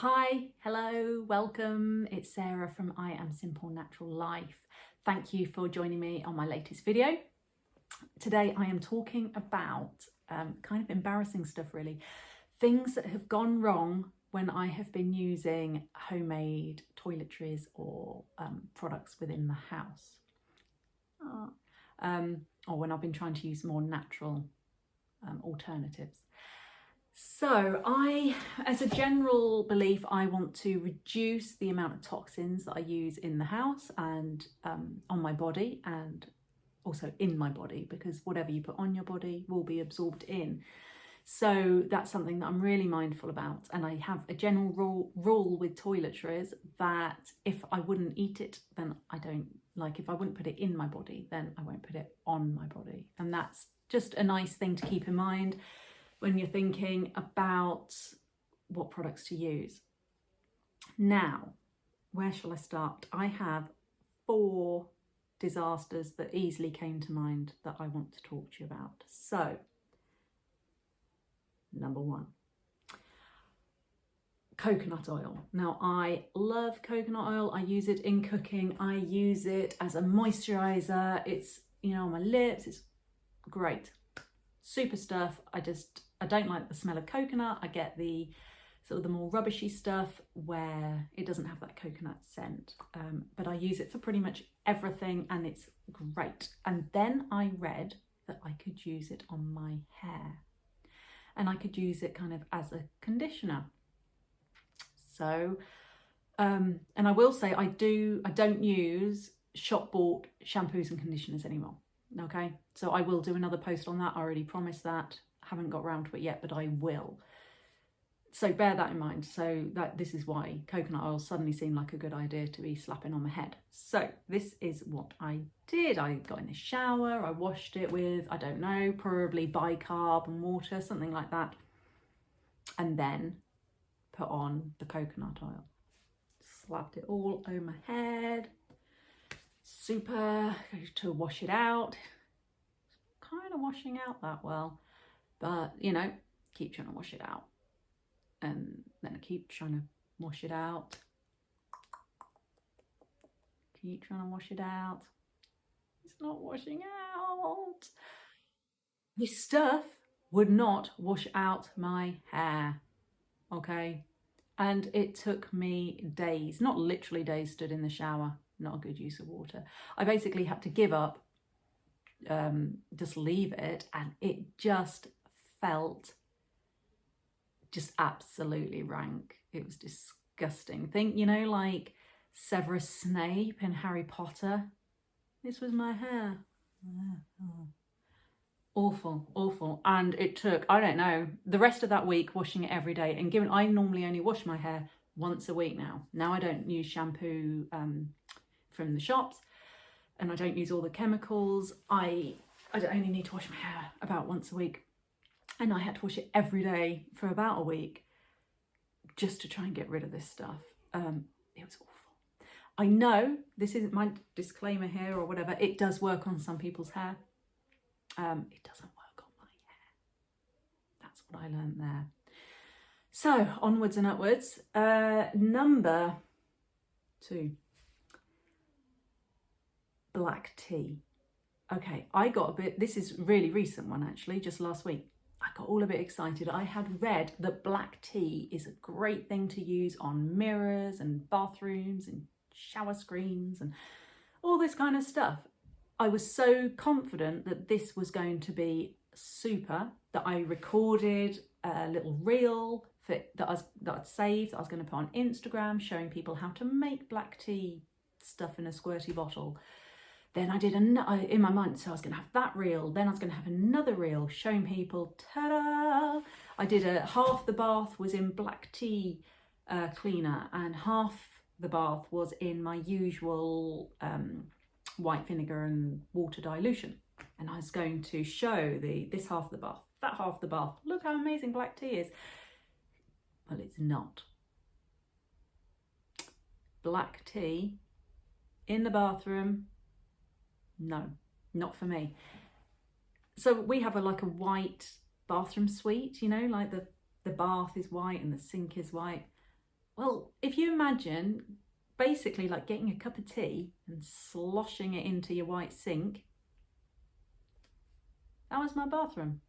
Hi, hello, welcome. It's Sarah from I Am Simple Natural Life. Thank you for joining me on my latest video. Today I am talking about kind of embarrassing stuff really. Things that have gone wrong when I have been using homemade toiletries or products within the house. Or when I've been trying to use more natural alternatives. So as a general belief, I want to reduce the amount of toxins that I use in the house and on my body and also in my body, because whatever you put on your body will be absorbed in. So that's something that I'm really mindful about. And I have a general rule with toiletries that if I wouldn't eat it, then I don't like, if I wouldn't put it in my body, then I won't put it on my body. And that's just a nice thing to keep in mind when you're thinking about what products to use. Now, where shall I start? I have 4 disasters that easily came to mind that I want to talk to you about. So, number 1, coconut oil. Now, I love coconut oil. I use it in cooking. I use it as a moisturizer. It's, on my lips. It's great. Super stuff. I don't like the smell of coconut. I get the sort of the more rubbishy stuff where it doesn't have that coconut scent. But I use it for pretty much everything and it's great. And then I read that I could use it on my hair and I could use it kind of as a conditioner. So, and I will say I don't use shop bought shampoos and conditioners anymore. Okay, so I will do another post on that. I already promised that. Haven't got around to it yet, but I will. So bear that in mind. So this is why coconut oil suddenly seemed like a good idea to be slapping on my head. So this is what I did. I got in the shower, I washed it with, I don't know, probably bicarb and water, something like that. And then put on the coconut oil. Slapped it all over my head. Super, to wash it out. Kind of washing out that well. But, keep trying to wash it out. And then I keep trying to wash it out. Keep trying to wash it out. It's not washing out. This stuff would not wash out my hair. Okay? And it took me days, not literally days, stood in the shower. Not a good use of water. I basically had to give up, just leave it, and it just felt just absolutely rank. It was disgusting. Think, like Severus Snape in Harry Potter. This was my hair. Awful, awful. And it took, I don't know, the rest of that week washing it every day. And given I normally only wash my hair once a week now. Now I don't use shampoo from the shops and I don't use all the chemicals. I only need to wash my hair about once a week. And I had to wash it every day for about a week just to try and get rid of this stuff. It was awful. I know this isn't my disclaimer here or whatever. It does work on some people's hair. It doesn't work on my hair. That's what I learned there. So onwards and upwards. Number 2. Black tea. Okay, I got a bit, this is really recent one actually, just last week. I got all a bit excited. I had read that black tea is a great thing to use on mirrors and bathrooms and shower screens and all this kind of stuff. I was so confident that this was going to be super that I recorded a little reel that I'd saved, that I was going to put on Instagram, showing people how to make black tea stuff in a squirty bottle. Then I did another, in my mind, so I was going to have that reel. Then I was going to have another reel showing people, ta-da! I did half the bath was in black tea cleaner and half the bath was in my usual white vinegar and water dilution. And I was going to show this half of the bath, that half of the bath. Look how amazing black tea is. Well, it's not. Black tea in the bathroom. No, not for me. So we have like a white bathroom suite, like the bath is white and the sink is white. Well, if you imagine basically like getting a cup of tea and sloshing it into your white sink, that was my bathroom.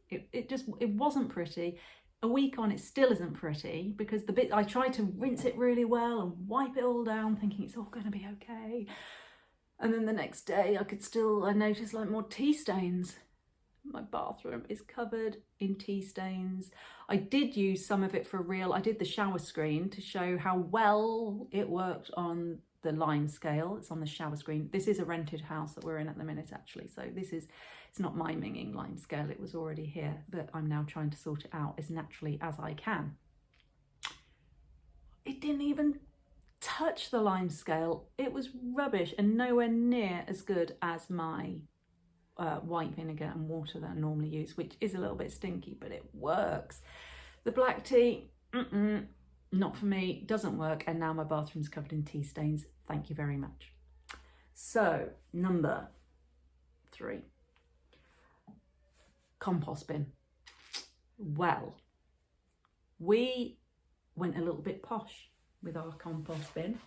It wasn't pretty. A week on, it still isn't pretty, because the bit I tried to rinse it really well and wipe it all down thinking it's all going to be okay, and then the next day I noticed like more tea stains. My bathroom is covered in tea stains. I did use some of it for real. I did the shower screen to show how well it worked on the lime scale. It's on the shower screen. This is a rented house that we're in at the minute, actually. So it's not my minging lime scale. It was already here, but I'm now trying to sort it out as naturally as I can. It didn't even touch the lime scale. It was rubbish and nowhere near as good as my white vinegar and water that I normally use, which is a little bit stinky, but it works. The black tea, not for me, doesn't work, and now my bathroom's covered in tea stains. Thank you very much. So, number 3, compost bin. Well, we went a little bit posh with our compost bin.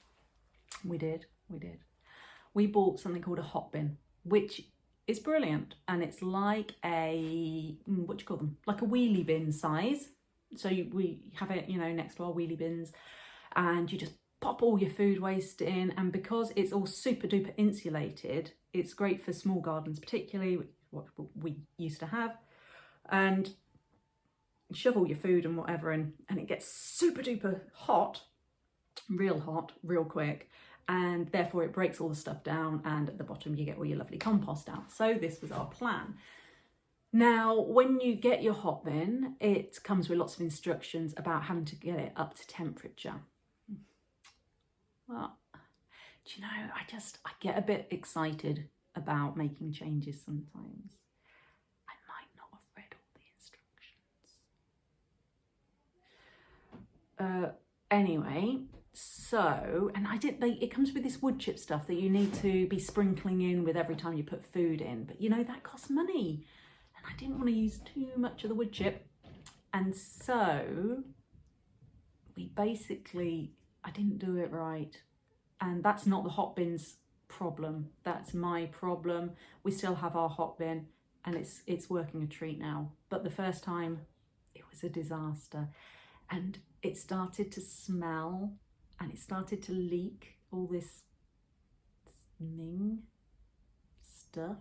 We did. We bought something called a hot bin, which is brilliant, and it's like a, what do you call them? Like a wheelie bin size. So we have it, next to our wheelie bins, and you just pop all your food waste in, and because it's all super duper insulated, it's great for small gardens, particularly what we used to have, and shove all your food and whatever in, and it gets super duper hot, real quick, and therefore it breaks all the stuff down, and at the bottom you get all your lovely compost out. So this was our plan. Now, when you get your hot bin, it comes with lots of instructions about having to get it up to temperature. Well, do you know, I get a bit excited about making changes sometimes. I might not have read all the instructions. Anyway, so, and it comes with this wood chip stuff that you need to be sprinkling in with every time you put food in, but that costs money. And I didn't want to use too much of the wood chip, and so I didn't do it right, and that's not the hot bin's problem, that's my problem. We still have our hot bin, and it's working a treat now, but the first time it was a disaster, and it started to smell and it started to leak all this stuff,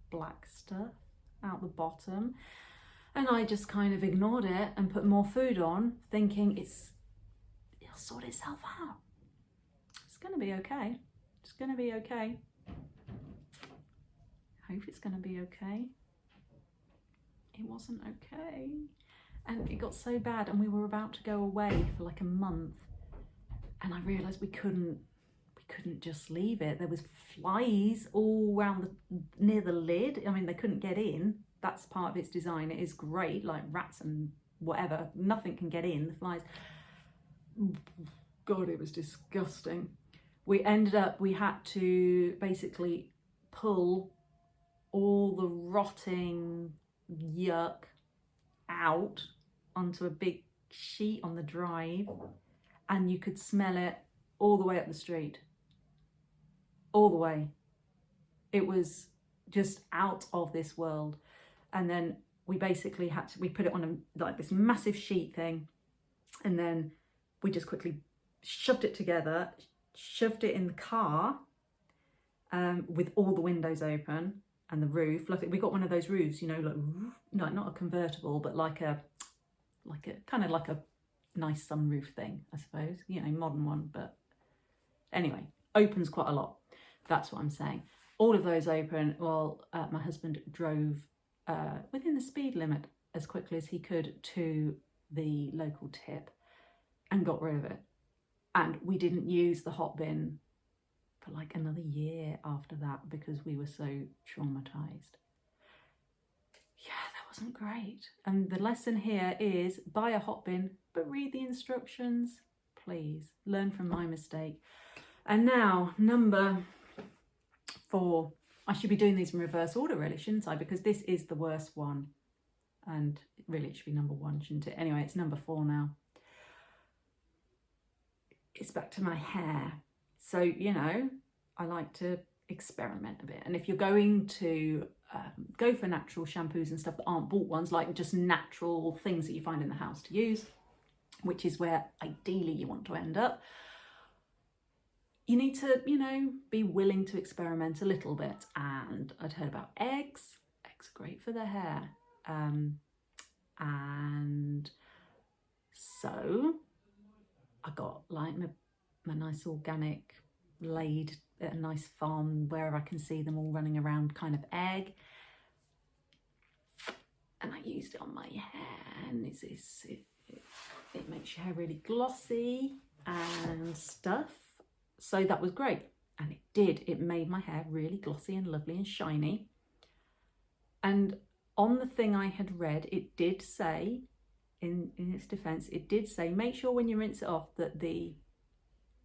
black stuff out the bottom, and I just kind of ignored it and put more food on, thinking it'll sort itself out. It's gonna be okay. It's gonna be okay. I hope it's gonna be okay. It wasn't okay, and it got so bad, and we were about to go away for like a month, and I realised we couldn't just leave it. There was flies all around near the lid. I mean, they couldn't get in. That's part of its design. It is great, like rats and whatever. Nothing can get in, the flies. God, it was disgusting. We had to basically pull all the rotting yuck out onto a big sheet on the drive, and you could smell it all the way up the street. All the way. It was just out of this world. And then we basically we put it on like this massive sheet thing, and then we just quickly shoved it together, shoved it in the car with all the windows open and the roof. Like, we got one of those roofs, like not a convertible, but like a kind of like a nice sunroof thing, I suppose, modern one, but anyway, opens quite a lot. That's what I'm saying. All of those open. Well, my husband drove within the speed limit as quickly as he could to the local tip and got rid of it. And we didn't use the hot bin for like another year after that because we were so traumatized. Yeah, that wasn't great. And the lesson here is buy a hot bin, but read the instructions, please. Learn from my mistake. And now, number 4. I should be doing these in reverse order, really, shouldn't I? Because this is the worst one. And really, it should be number 1, shouldn't it? Anyway, it's number 4 now. it's back to my hair. So, you know, I like to experiment a bit. And if you're going to go for natural shampoos and stuff that aren't bought ones, like just natural things that you find in the house to use, which is where ideally you want to end up, you need to, you know, be willing to experiment a little bit. And I'd heard about eggs. Eggs are great for the hair. And so I got like my nice organic laid at a nice farm where I can see them all running around kind of egg. And I used it on my hair, and it makes your hair really glossy and stuff. So that was great. And it made my hair really glossy and lovely and shiny. And on the thing I had read, it did say, in its defense, it did say, make sure when you rinse it off that the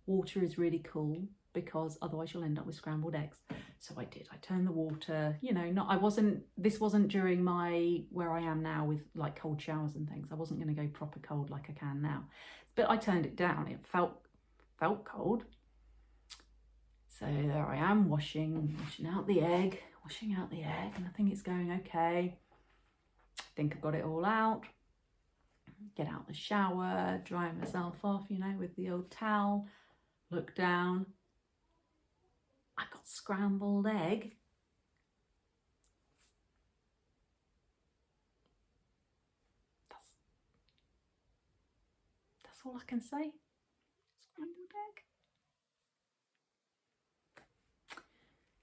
water is really cool, because otherwise you'll end up with scrambled eggs. So I did. I turned the water, you know, this wasn't during where I am now with like cold showers and things. I wasn't going to go proper cold like I can now. But I turned it down. It felt cold. So there I am, washing out the egg, and I think it's going okay. I think I've got it all out. Get out the shower, dry myself off, you know, with the old towel. Look down. I got scrambled egg. That's all I can say. Scrambled egg.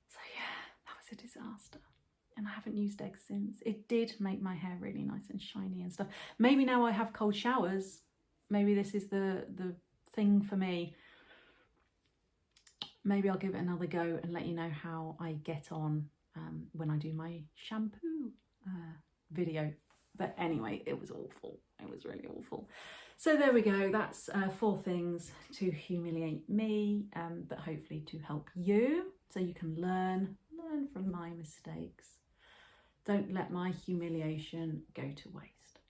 So yeah, that was a disaster. And I haven't used eggs since. It did make my hair really nice and shiny and stuff. Maybe now I have cold showers, maybe this is the thing for me. Maybe I'll give it another go and let you know how I get on when I do my shampoo video. But anyway, it was awful. It was really awful. So there we go. That's 4 things to humiliate me, but hopefully to help you, so you can learn from my mistakes. Don't let my humiliation go to waste.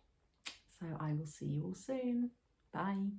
So I will see you all soon. Bye.